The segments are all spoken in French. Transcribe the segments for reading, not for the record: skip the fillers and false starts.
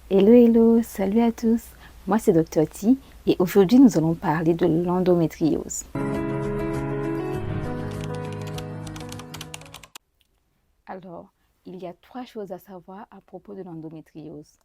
Hello, hello, salut à tous. Moi, c'est Dr T et aujourd'hui, nous allons parler de l'endométriose. Alors, il y a 3 choses à savoir à propos de l'endométriose.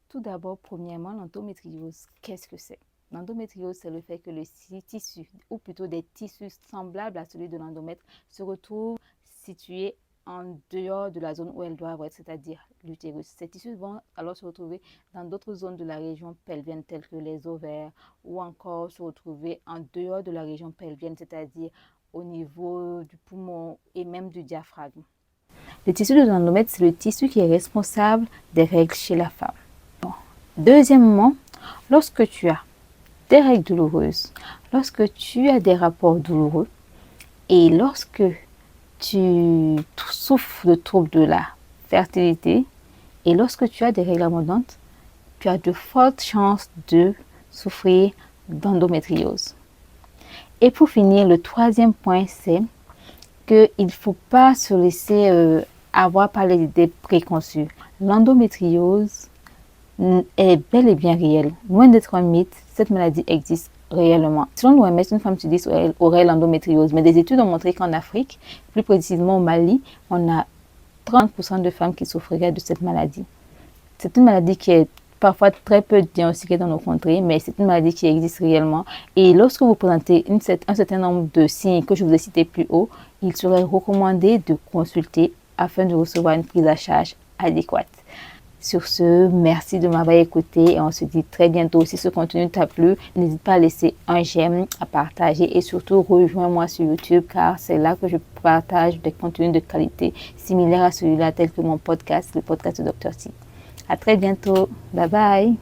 Tout d'abord, premièrement, l'endométriose, qu'est-ce que c'est? L'endométriose, c'est le fait que le tissu, ou plutôt des tissus semblables à celui de l'endomètre, se retrouvent situés en dehors de la zone où elles doivent être, c'est-à-dire l'utérus. Ces tissus vont alors se retrouver dans d'autres zones de la région pelvienne, telles que les ovaires, ou encore se retrouver en dehors de la région pelvienne, c'est-à-dire au niveau du poumon et même du diaphragme. Le tissu de l'endomètre, c'est le tissu qui est responsable des règles chez la femme. Deuxièmement, lorsque tu as des règles douloureuses, lorsque tu as des rapports douloureux et lorsque tu souffres de troubles de la fertilité et lorsque tu as des règles abondantes, tu as de fortes chances de souffrir d'endométriose. Et pour finir, le troisième point, c'est qu'il ne faut pas se laisser avoir par les idées préconçues. L'endométriose est bel et bien réelle. Loin d'être un mythe, cette maladie existe réellement. Selon l'OMS, une femme sur 10 aurait l'endométriose, mais des études ont montré qu'en Afrique, plus précisément au Mali, on a 30% de femmes qui souffriraient de cette maladie. C'est une maladie qui est parfois très peu diagnostiquée dans nos contrées, mais c'est une maladie qui existe réellement. Et lorsque vous présentez un certain nombre de signes que je vous ai cités plus haut, il serait recommandé de consulter afin de recevoir une prise à charge adéquate. Sur ce, merci de m'avoir écouté et on se dit très bientôt. Si ce contenu t'a plu, n'hésite pas à laisser un j'aime, à partager et surtout rejoins-moi sur YouTube car c'est là que je partage des contenus de qualité similaires à celui-là tel que mon podcast, le podcast de Dr T. À très bientôt. Bye bye.